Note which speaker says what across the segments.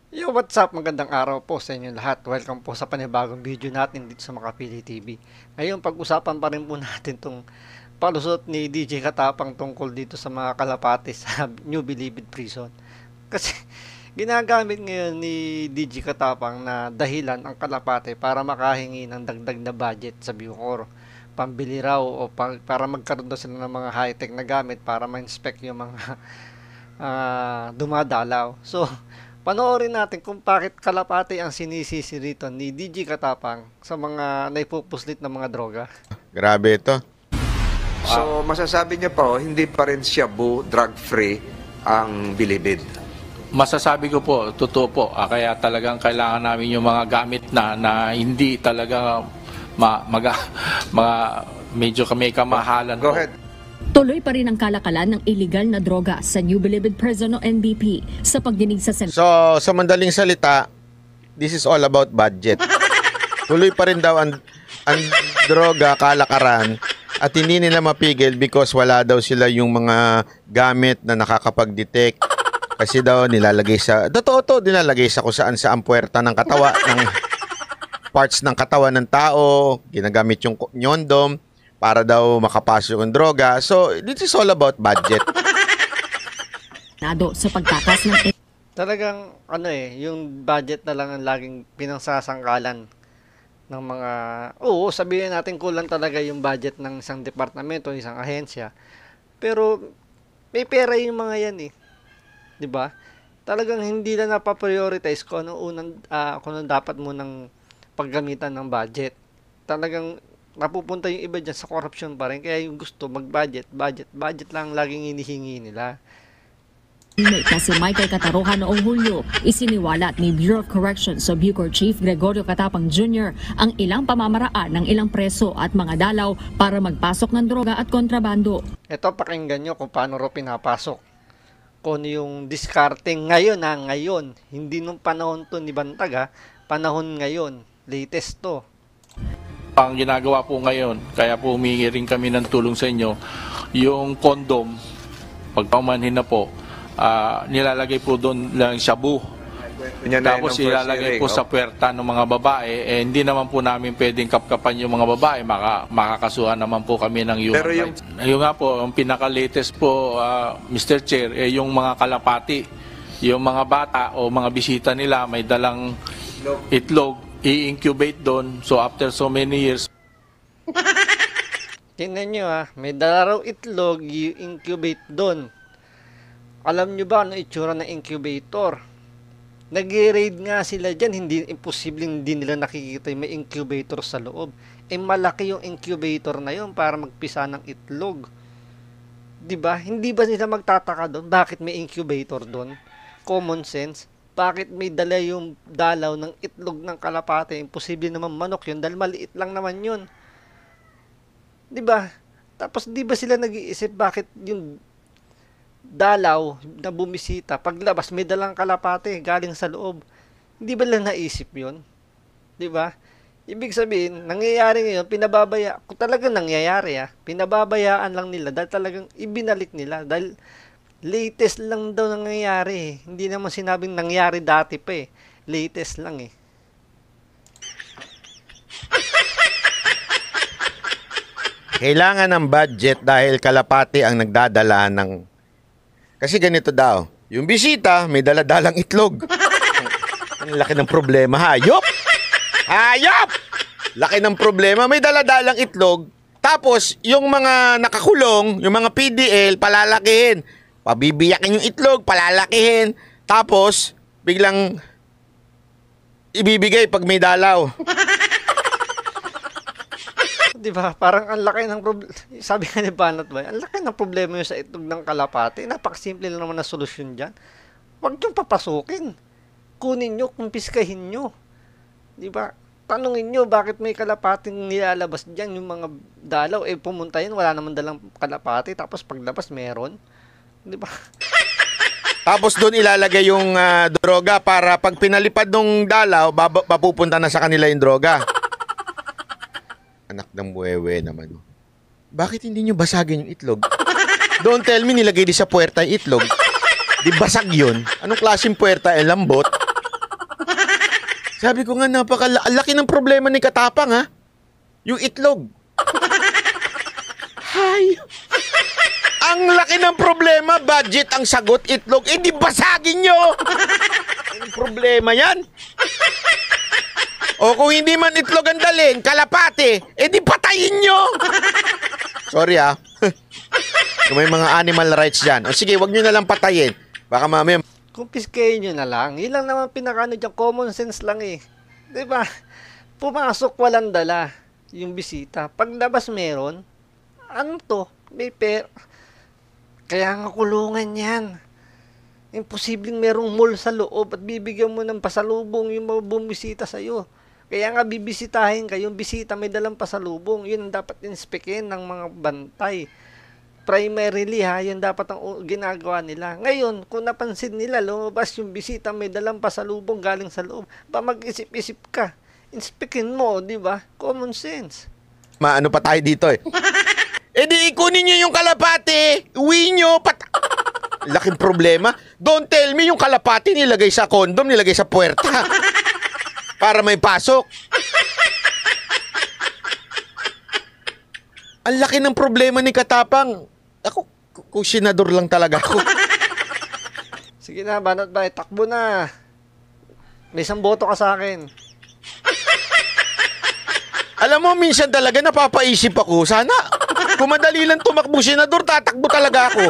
Speaker 1: Yo, what's up? Magandang araw po sa inyo lahat. Welcome po sa panibagong video natin dito sa Makapili TV. Ngayon, pag-usapan pa rin po natin tong palusot ni DJ Katapang tungkol dito sa mga kalapati sa New Bilibid Prison. Kasi ginagamit ngayon ni DJ Katapang na dahilan ang kalapati para makahingi ng dagdag na budget sa Bucor. Pambili raw o para magkaroon daw sila ng mga high-tech na gamit para ma-inspect yung mga dumadalaw. So, panoorin natin kung bakit kalapati ang sinisisi rito ni DJ Katapang sa mga naipupuslit na mga droga.
Speaker 2: Grabe ito.
Speaker 3: So, masasabi niya pa, hindi pa rin shabu, drug-free ang Bilibid.
Speaker 4: Masasabi ko po, totoo po. Kaya talagang kailangan namin yung mga gamit na hindi talaga medyo kami kamahalan
Speaker 3: Go
Speaker 4: po.
Speaker 3: ahead.
Speaker 5: Tuloy pa rin ang kalakalan ng illegal na droga sa New Bilibid Prison o NBP sa pagdinig sa Senado.
Speaker 2: So, sa mandaling salita, this is all about budget. Tuloy pa rin daw ang droga, kalakaran, at hindi nila mapigil because wala daw sila yung mga gamit na nakakapag-detect. Kasi daw nilalagay sa, totoo to, nilalagay sa kung saan sa puwerta ng katawa, ng parts ng katawan ng tao, ginagamit yung nyondom, para daw makapasok yung droga. So, this is all about budget.
Speaker 5: Sa pagtakas ng
Speaker 1: Talagang yung budget na lang ang laging pinangsasangkalan ng mga, oo, sabihin natin kulang talaga yung budget ng isang departamento, isang ahensya. Pero may pera yung mga yan eh. 'Di ba? Talagang hindi na napaprioritize kung kung anong dapat mo ng paggamitan ng budget. Talagang napupunta yung iba dyan sa corruption pa rin. Kaya yung gusto budget lang laging hinihingi nila.
Speaker 5: Kasi Michael Katarohan noong Hulyo, isiniwalat ni Bureau of Corrections sa Bucor Chief Gregorio Katapang Jr. ang ilang pamamaraan ng ilang preso at mga dalaw para magpasok ng droga at kontrabando.
Speaker 1: Ito, pakinggan nyo kung paano ro pinapasok. Kung yung discarding ngayon, hindi nung panahon to ni Bantag panahon ngayon, latest to.
Speaker 4: Ang ginagawa po ngayon, kaya po humingi rin kami ng tulong sa inyo, yung condom, pagpamanhin na po, nilalagay po doon lang shabu. Tapos ilalagay po sa puwerta ng mga babae. Hindi naman po namin pwedeng kapkapan yung mga babae. Makakasuhan naman po kami ng human rights. Yung nga po, ang pinaka-latest po, Mr. Chair, yung mga kalapati, yung mga bata o mga bisita nila may dalang itlog, i-incubate doon. So after so many years,
Speaker 1: Tingnan nyo may dala raw itlog, i-incubate doon. Alam nyo ba ano itsura ng incubator? Nag-raid nga sila dyan, imposibleng hindi nila nakikita yung may incubator sa loob. Malaki yung incubator na yun para magpisa ng itlog. 'Di ba? Hindi ba sila magtataka doon? Bakit may incubator doon? Common sense. Bakit may dala yung dalaw ng itlog ng kalapate? Imposible naman manok yun dahil maliit lang naman yun. 'Di ba? Tapos 'di ba sila nag-iisip bakit yung dalaw na bumisita paglabas may dalang kalapate galing sa loob? Hindi ba lang naisip 'yon? 'Di ba? Ibig sabihin, nangyayari ngayon, kung talagang nangyayari pinababayaan lang nila dahil talagang ibinalik nila dahil latest lang daw nangyayari. Hindi naman sinabing nangyari dati pa latest lang
Speaker 2: Kailangan ng budget dahil kalapati ang nagdadala ng... Kasi ganito daw, yung bisita may daladalang itlog. Ang laki ng problema, hayop! Hayop! Laki ng problema, may daladalang itlog. Tapos, yung mga nakakulong, yung mga PDL, palalakihin. Pabibiyakin yung itlog, palalakihin. Tapos, biglang ibibigay pag may dalaw.
Speaker 1: Di ba? Parang ang laki ng problema. Sabi nga ni Banat ba, ang laki ng problema yun sa itlog ng kalapate. Napakasimple lang naman na solusyon dyan. Huwag niyong papasukin. Kunin nyo, kumpiskahin nyo. Di ba? Tanungin nyo, bakit may kalapating nilalabas dyan yung mga dalaw? Pumunta yun, wala naman dalang kalapate. Tapos paglabas, meron. Di ba?
Speaker 2: Tapos doon ilalagay yung droga para pag pinalipad ng dalaw, mapupunta na sa kanila yung droga. Anak ng buwewe naman. Bakit hindi nyo basagin yung itlog? Don't tell me nilagay di sa puwerta yung itlog. Di basag yun. Anong klaseng puwerta? Lambot. Sabi ko nga, napakalaki ng problema ni Katapang, ha? Yung itlog. Hay! Ang laki ng problema, budget ang sagot, itlog. Eh, di basagin nyo! Anong problema yan? O kung hindi man itlog ang dalhin, kalapate, eh di patayin nyo! Sorry, ha? Kung may mga animal rights dyan. O sige, wag nyo na lang patayin. Baka mamaya
Speaker 1: Kumpiskahin nyo na lang. Yun lang naman pinakano dyan, common sense lang eh. Diba? Pumasok walang dala yung bisita. Paglabas meron, ano to? May Kaya nga kulungan yan. Imposibleng merong mall sa loob at bibigyan mo ng pasalubong yung mga bumisita sa'yo. Kaya nga bibisitahin ka, yung bisita may dalang pasalubong. Yun ang dapat inspekin ng mga bantay. Primarily ha, yun dapat ang ginagawa nila. Ngayon, kung napansin nila, lumabas yung bisita may dalang pasalubong galing sa loob, ba mag-isip-isip ka. Inspekin mo, di ba? Common sense.
Speaker 2: maano pa tayo dito eh. Eh di ikunin nyo yung kalapate, uwi nyo, laking problema. Don't tell me yung kalapate nilagay sa kondom, nilagay sa puwerta. Para may pasok. Ang laki ng problema ni Katapang. Ako, kusinador lang talaga ako.
Speaker 1: Sige na, banat ba? Takbo na. May isang boto ka sa akin.
Speaker 2: Alam mo, minsan talaga napapaisip ako, sana kung madali lang tumakbo senador, tatakbo talaga ako.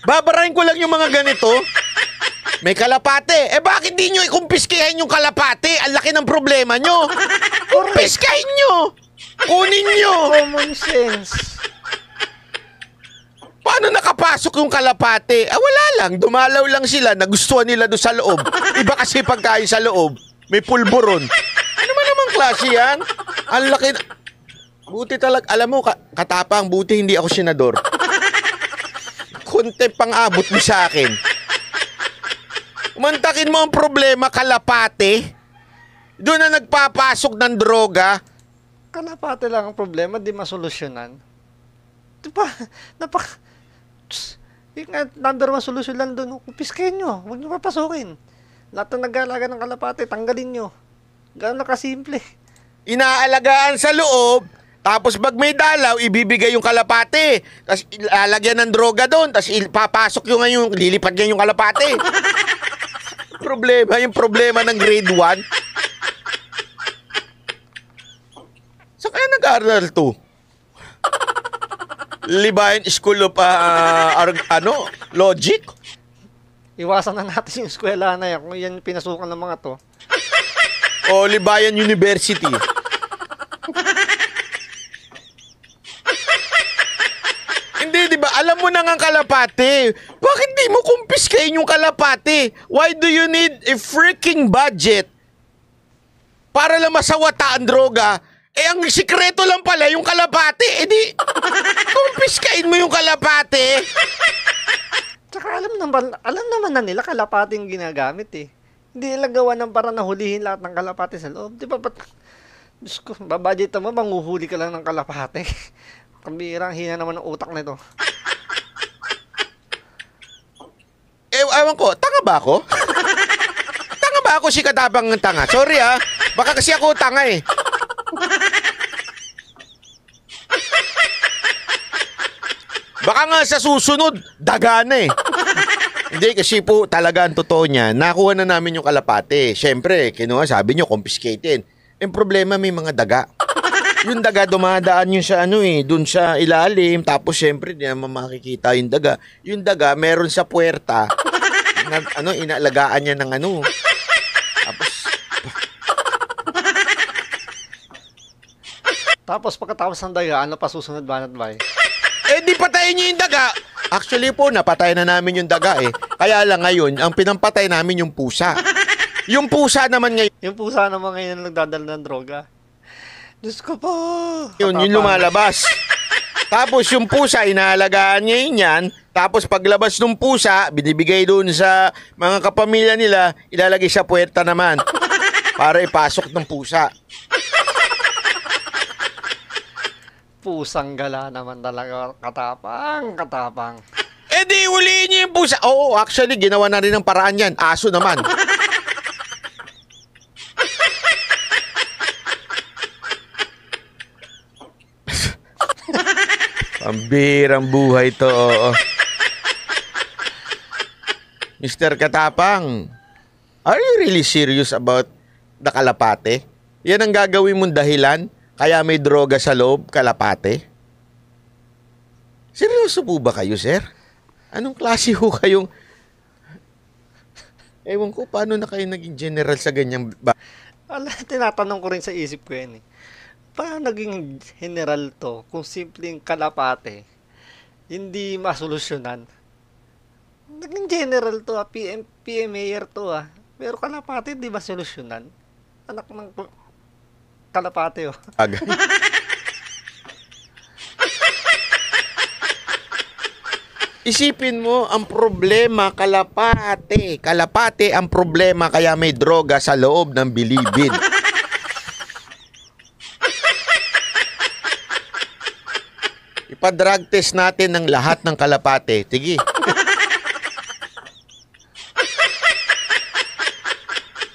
Speaker 2: Babarahin ko lang yung mga ganito. May kalapate. Eh bakit di nyo ikumpiskihin yung kalapate? Ang laki ng problema nyo. Kumpiskihin nyo. Kunin nyo.
Speaker 1: Common sense.
Speaker 2: Paano nakapasok yung kalapate? Ah, wala lang. Dumalaw lang sila. Nagustuhan nila doon sa loob. Iba kasi pagkain sa loob. May pulburon. Ano man namang klase yan? Ang laki na... Buti talaga. Alam mo, Katapang, buti hindi ako senador. Konti pang abot mo sa akin. Mantakin mo ang problema, kalapate. Doon na nagpapasok ng droga.
Speaker 1: Kalapate lang ang problema, di masolusyonan. Diba? Yung number one solution lang doon, kumpiskahin nyo, huwag nyo papasukin. Lahat na nag-aalaga ng kalapate, tanggalin nyo. Gano'n na kasimple.
Speaker 2: Inaalagaan sa loob, tapos pag may dalaw, ibibigay yung kalapate. Tapos ilalagyan ng droga doon, tapos papasok yung ngayon, lilipad niya yung kalapate. Yung problema ng grade 1. Saan kaya nag-aaral to? Libayan School of Logic?
Speaker 1: Iwasan na natin yung eskwela na yan kung yan yung pinasukan ng mga to.
Speaker 2: O Libayan University? Hindi, di ba? Alam mo na nga kalapate. Bakit di mo kumpiskahin yung kalapate? Why do you need a freaking budget para lang masawata ang droga? Eh, ang sikreto lang pala yung kalapate. Eh di, kumpiskahin mo yung kalapate.
Speaker 1: Tsaka alam naman na nila kalapate yung ginagamit eh. Hindi nila gawa ng para nahulihin lahat ng kalapate sa loob. Di ba? Diyos ko, babadget mo, manguhuli ka lang ng kalapate. Kambirang hina naman ng utak nito.
Speaker 2: Eh, ewan ko, tanga ba ako? Tanga ba ako si Katapang ng tanga? Sorry ha, baka kasi ako tanga eh. Baka nga sa susunod, dagana eh. Hindi, kasi po talaga ang totoo niya, nakuha na namin yung kalapate. Siyempre, kinuha, sabi nyo, confiscated. Yung problema, may mga daga. Yung daga, dumadaan yun sa dun sa ilalim. Tapos, siyempre, di naman makikita yung daga. Yung daga, meron sa puwerta. Inaalagaan niya ng
Speaker 1: Tapos pagkatapos ng daga, ano pa susunod banat ba?
Speaker 2: Eh di patayin niyo yung daga. Actually po, napatay na namin yung daga eh. Kaya lang ngayon, ang pinampatay namin yung pusa. Yung pusa naman ngayon,
Speaker 1: Yung pusa naman ngayon nagdadala ng droga. Diyos ko po.
Speaker 2: yung lumalabas. Tapos yung pusa, inaalagaan niya yun yan. Tapos paglabas ng pusa, binibigay doon sa mga kapamilya nila, ilalagay sa puwerta naman. Para ipasok ng pusa.
Speaker 1: Pusang gala naman talaga. Katapang.
Speaker 2: Eh di, huliin niyo yung pusa. Oo, actually, ginawa na rin ng paraan yan. Aso naman. Pambirang buhay to, oo. Mr. Katapang, are you really serious about the Kalapate? Yan ang gagawin mong dahilan kaya may droga sa loob, Kalapate? Seryoso po ba kayo, sir? Anong klase ho kayong... Ewan ko, paano na kayo naging general sa ganyang...
Speaker 1: Tinatanong ko rin sa isip ko yan eh. Paano naging general to kung simpleng Kalapate, hindi masolusyonan? Naging general to PM mayor to Pero Kalapate hindi masolusyonan. Anak ng Kalapate
Speaker 2: Agay. Isipin mo, ang problema, Kalapate. Kalapate ang problema kaya may droga sa loob ng bilibid. Ipa-drug test natin ng lahat ng Kalapate. Tigi.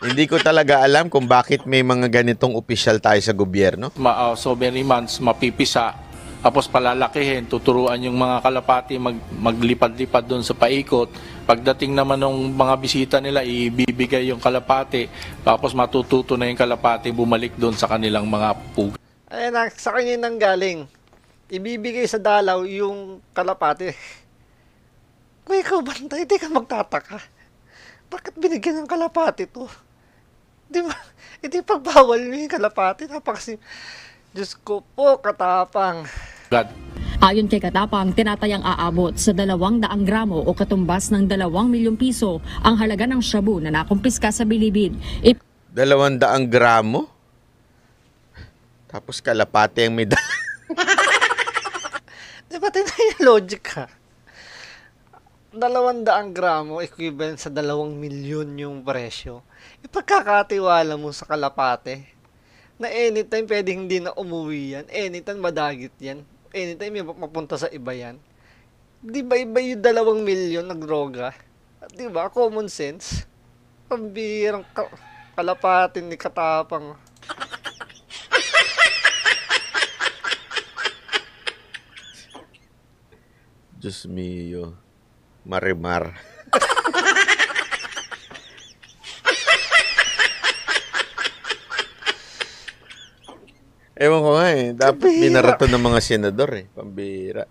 Speaker 2: Hindi ko talaga alam kung bakit may mga ganitong opisyal tayo sa gobyerno.
Speaker 4: So many months, mapipisa. Tapos palalakihin, tuturuan yung mga Kalapati maglipad-lipad doon sa paikot. Pagdating naman ng mga bisita nila, ibibigay yung Kalapati. Tapos matututo na yung Kalapati bumalik doon sa kanilang mga pug.
Speaker 1: Ayan na, sa kanya nang galing. Ibibigay sa dalaw yung Kalapati. Kung ikaw bantay, hindi ka magtataka. Bakit binigyan ng Kalapati to? Di ba? Hindi pagbawal nyo yung Kalapati. Diyos ko po, Katapang.
Speaker 4: God.
Speaker 5: Ayon kay Katapang, tinatayang aabot sa 200 gramo o katumbas ng 2 milyong piso ang halaga ng shabu na nakumpiska sa bilibid.
Speaker 2: 200 gramo? Tapos Kalapate ang may
Speaker 1: Di ba tingnan yung logic ha? 200 gramo, equivalent sa 2 milyon yung presyo. Ipagkakatiwala mo sa Kalapate na anytime pwedeng hindi na umuwi yan, anytime madagit yan, anytime may mapunta sa iba yan. Di ba iba yung 2 milyon na droga? Di ba? Common sense. Pambirang Kalapate ni Katapang.
Speaker 2: Diyos mio. Marimar. Ewan ko nga dapat binarato ng mga senador Pambira.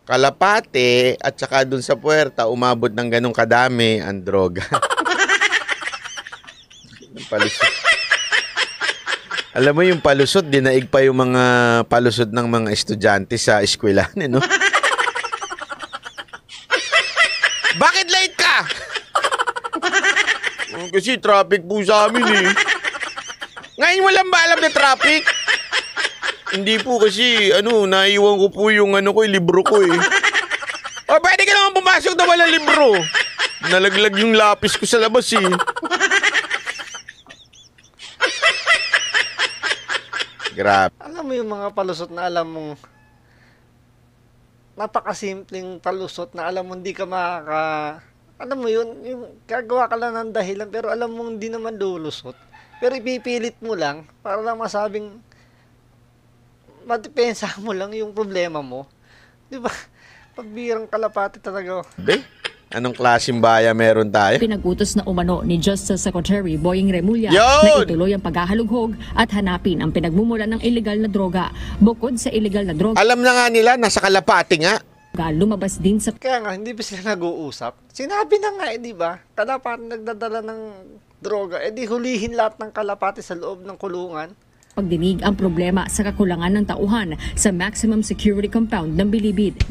Speaker 2: Kalapate at saka dun sa puwerta, umabot ng ganong kadami ang droga. Palusot. Alam mo yung palusot, dinaig pa yung mga palusot ng mga estudyante sa eskwelahan, no? Bakit late ka? Kasi traffic po sa amin Ngayon walang ba alam na traffic? Hindi po kasi, naiwan ko po yung yung libro ko O, pwede ka naman pumasok na walang libro. Nalaglag yung lapis ko sa labas Grabe.
Speaker 1: Alam mo yung mga palusot na alam mong napakasimpleng palusot na alam mo hindi ka alam mo yun, yung gagawa ka lang ng dahilan pero alam mo hindi naman lulusot. Pero ipipilit mo lang para lang masabing madepensa mo lang yung problema mo. Di ba? Pagbirang Kalapate talaga.
Speaker 2: Anong klaseng baya meron tayo?
Speaker 5: Pinag-utos na umano ni Justice Secretary Boying Remulla
Speaker 2: Yun!
Speaker 5: na ituloy ang paghahalughog at hanapin ang pinagmumula ng illegal na droga. Bukod sa illegal na droga,
Speaker 2: Alam na nga nila, nasa Kalapate nga.
Speaker 5: lumabas din sa
Speaker 1: Kaya nga, hindi ba sila nag-uusap? Sinabi na nga di ba? Kalapate nagdadala ng droga. Di hulihin lahat ng Kalapate sa loob ng kulungan.
Speaker 5: pagdinig ang problema sa kakulangan ng tauhan sa maximum security compound ng Bilibid.